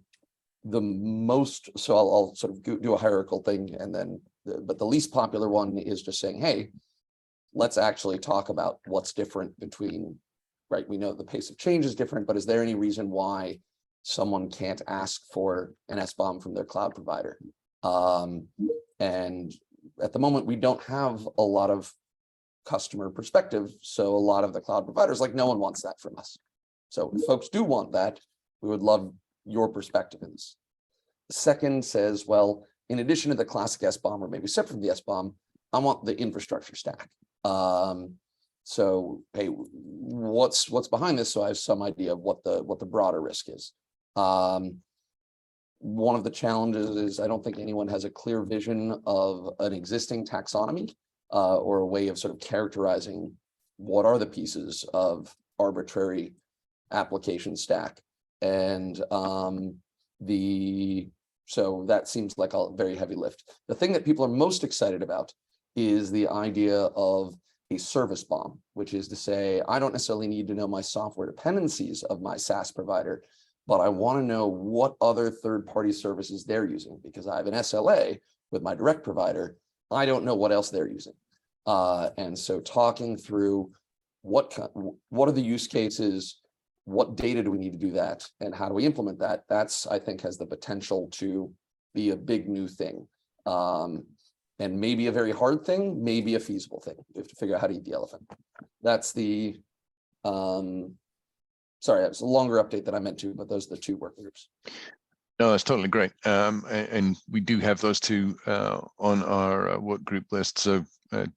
I'll sort of do a hierarchical thing, and then, but the least popular one is just saying, hey, let's actually talk about what's different between right? We know the pace of change is different, but is there any reason why someone can't ask for an SBOM from their cloud provider? And at the moment, we don't have a lot of customer perspective. So a lot of the cloud providers, like, no one wants that from us. So if folks do want that, we would love your perspective in this. The second says, well, in addition to the classic SBOM, or maybe separate from the SBOM, I want the infrastructure stack. So, hey, what's behind this? So I have some idea of what the broader risk is. One of the challenges is I don't think anyone has a clear vision of an existing taxonomy or a way of sort of characterizing what are the pieces of arbitrary application stack. And so that seems like a very heavy lift. The thing that people are most excited about is the idea of a service bomb, which is to say, I don't necessarily need to know my software dependencies of my SaaS provider, but I want to know what other third-party services they're using, because I have an SLA with my direct provider. I don't know what else they're using. And so talking through what are the use cases, what data do we need to do that, and how do we implement that? That's, I think, has the potential to be a big new thing. And maybe a very hard thing, maybe a feasible thing. We have to figure out how to eat the elephant. That's the, sorry, it's a longer update than I meant to, but those are the two work groups. No, that's totally great. And we do have those two on our work group list. So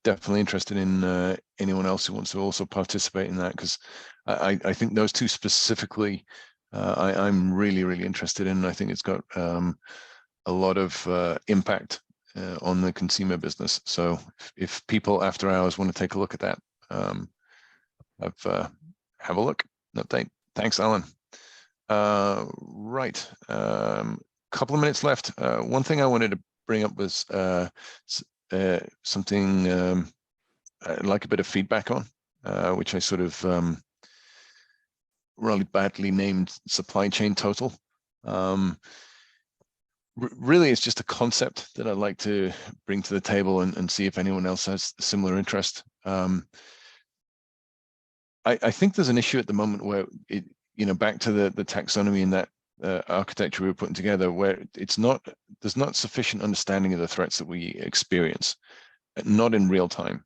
definitely interested in anyone else who wants to also participate in that, because I think those two specifically, I'm really, really interested in. I think it's got a lot of impact on the consumer business. So if people after hours want to take a look at that, have a look, an update. Thanks, Alan. Right, couple of minutes left. One thing I wanted to bring up was something I'd like a bit of feedback on, which I sort of really badly named supply chain total. Really, it's just a concept that I'd like to bring to the table and see if anyone else has similar interest. I think there's an issue at the moment where it, back to the taxonomy and that architecture we were putting together, where there's not sufficient understanding of the threats that we experience, not in real time.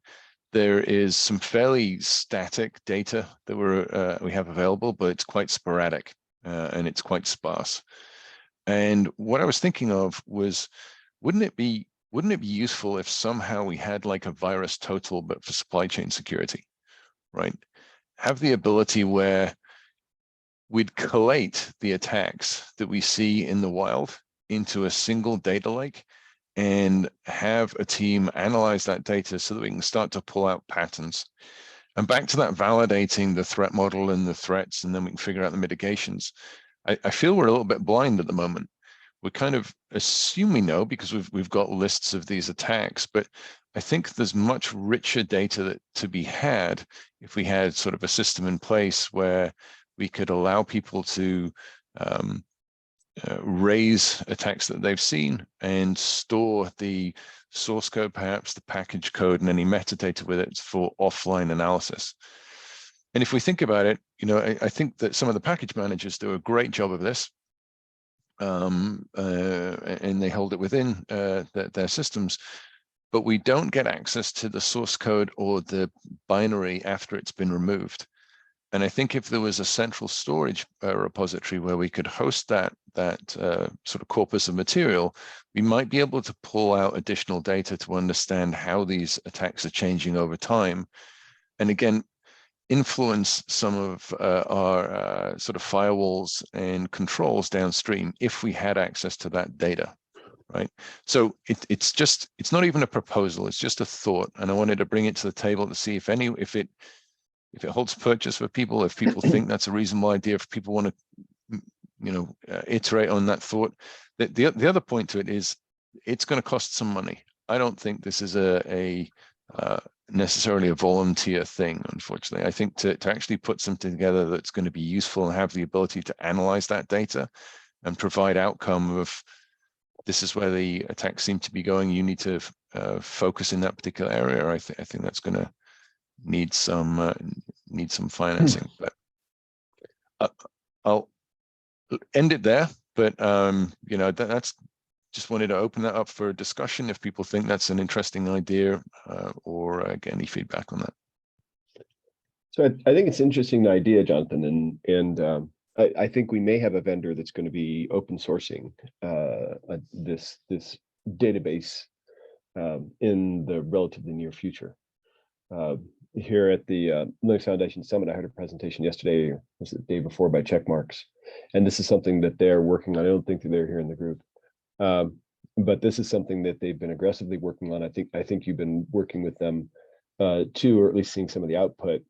There is some fairly static data that we have available, but it's quite sporadic and it's quite sparse. And what I was thinking of was, wouldn't it be useful if somehow we had like a virus total, but for supply chain security, right? Have the ability where we'd collate the attacks that we see in the wild into a single data lake and have a team analyze that data so that we can start to pull out patterns. And back to that validating the threat model and the threats, and then we can figure out the mitigations. I feel we're a little bit blind at the moment. We kind of assume we know because we've got lists of these attacks, but I think there's much richer data to be had if we had sort of a system in place where we could allow people to raise attacks that they've seen and store the source code, perhaps the package code and any metadata with it for offline analysis. And if we think about it, I think that some of the package managers do a great job of this, and they hold it within their systems, but we don't get access to the source code or the binary after it's been removed. And I think if there was a central storage repository where we could host that sort of corpus of material, we might be able to pull out additional data to understand how these attacks are changing over time. And again, influence some of our sort of firewalls and controls downstream if we had access to that data, right? So it's not even a proposal, it's just a thought. And I wanted to bring it to the table to see if it holds purchase for people, if people think that's a reasonable idea, if people want to, iterate on that thought. The other point to it is it's going to cost some money. I don't think this is necessarily a volunteer thing, unfortunately. I think to actually put something together that's going to be useful and have the ability to analyze that data and provide outcome of this is where the attacks seem to be going, you need to focus in that particular area. I think that's going to need some financing, but I'll end it there, but you know, that's just wanted to open that up for discussion if people think that's an interesting idea, or get any feedback on that. So I think it's an interesting idea, Jonathan, and I think we may have a vendor that's going to be open sourcing this database in the relatively near future. Here at the Linux Foundation Summit, I heard a presentation yesterday, or was it the day before, by Checkmarks, and this is something that they're working on. I don't think that they're here in the group, but this is something that they've been aggressively working on. I think you've been working with them too, or at least seeing some of the output,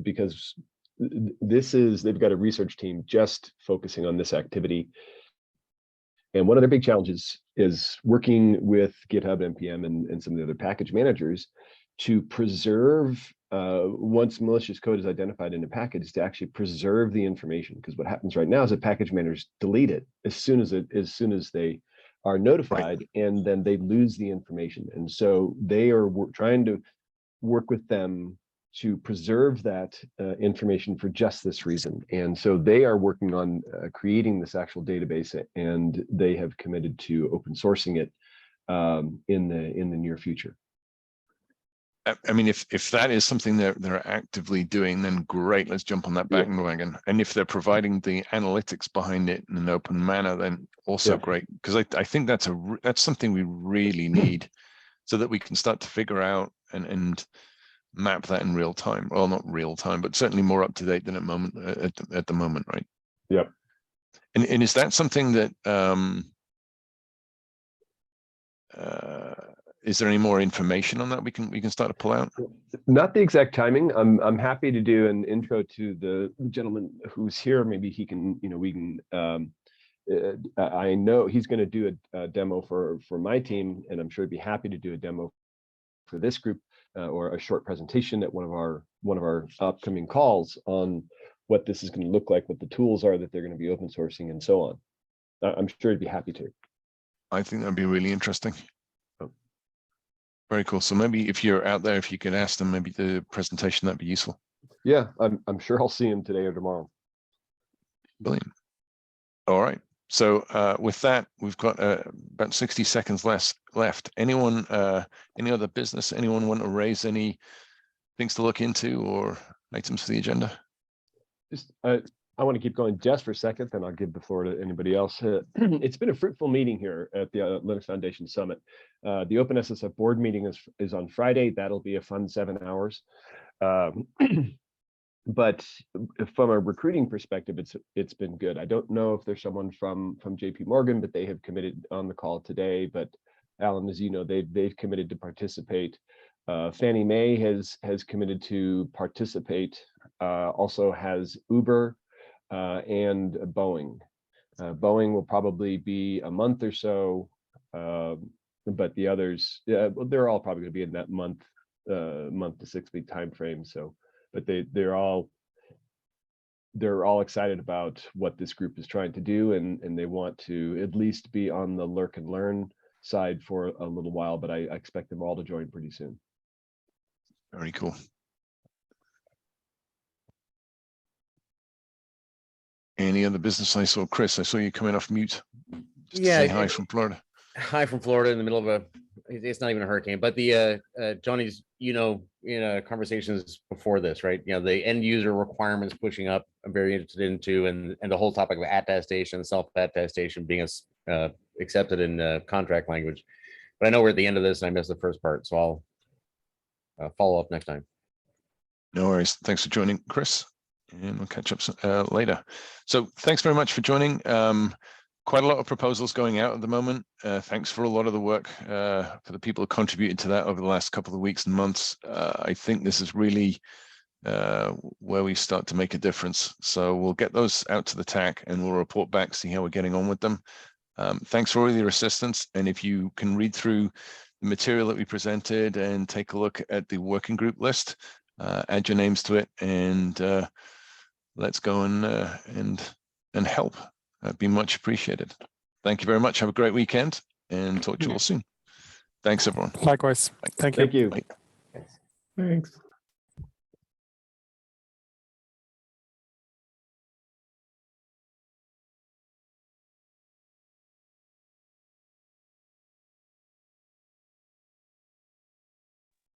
because they've got a research team just focusing on this activity. And one of their big challenges is working with GitHub, NPM, and some of the other package managers to preserve, once malicious code is identified in a package, to actually preserve the information. Because what happens right now is that package managers delete it as soon as they are notified, right, and then they lose the information. And so they are trying to work with them to preserve that information for just this reason. And so they are working on creating this actual database, and they have committed to open sourcing it in the near future. I mean, if that is something that they're actively doing, then great, let's jump on that bandwagon. And if they're providing the analytics behind it in an open manner, then also great, because I think that's something we really need, so that we can start to figure out and map that in real time. Well, not real time, but certainly more up to date than at the moment, right? Yep. And is that something that is there any more information on that we can start to pull out? Not the exact timing. I'm happy to do an intro to the gentleman who's here. Maybe he can, we can. I know he's going to do a demo for my team, and I'm sure he'd be happy to do a demo for this group, or a short presentation at one of our upcoming calls on what this is going to look like, what the tools are that they're going to be open sourcing, and so on. I'm sure he'd be happy to. I think that'd be really interesting. Very cool. So maybe if you're out there, if you could ask them maybe the presentation, that'd be useful. Yeah, I'm sure I'll see him today or tomorrow. Brilliant. All right. So with that, we've got about 60 seconds left. Anyone, any other business? Anyone want to raise any things to look into or items for the agenda? Just I want to keep going just for a second, then I'll give the floor to anybody else. It's been a fruitful meeting here at the Linux Foundation Summit. The OpenSSF board meeting is on Friday. That'll be a fun 7 hours. But from a recruiting perspective, it's been good. I don't know if there's someone from JP Morgan, but they have committed on the call today. But Alan, as you know, they've committed to participate. Fannie Mae has committed to participate. Also has Uber and Boeing. Boeing will probably be a month or so, but the others, they're all probably going to be in that month to 6 week time frame. So, but they're all excited about what this group is trying to do, and they want to at least be on the lurk and learn side for a little while. But I expect them all to join pretty soon. Very cool. Any other business? I saw Chris. I saw you coming off mute. Just to say hi from Florida. Hi from Florida in the middle of it's not even a hurricane, but the Johnny's, in conversations before this, right? The end user requirements pushing up, I'm very interested into, and the whole topic of attestation, self-attestation being accepted in contract language. But I know we're at the end of this and I missed the first part, so I'll follow up next time. No worries. Thanks for joining, Chris. And we'll catch up later. So thanks very much for joining. Quite a lot of proposals going out at the moment. Thanks for a lot of the work for the people who contributed to that over the last couple of weeks and months. I think this is really where we start to make a difference. So we'll get those out to the TAC and we'll report back, see how we're getting on with them. Thanks for all your assistance. And if you can read through the material that we presented and take a look at the working group list, add your names to it, and let's go and help. That'd be much appreciated. Thank you very much. Have a great weekend and talk to you all soon. Thanks, everyone. Likewise. Thank you. Thank you. Bye. Thanks.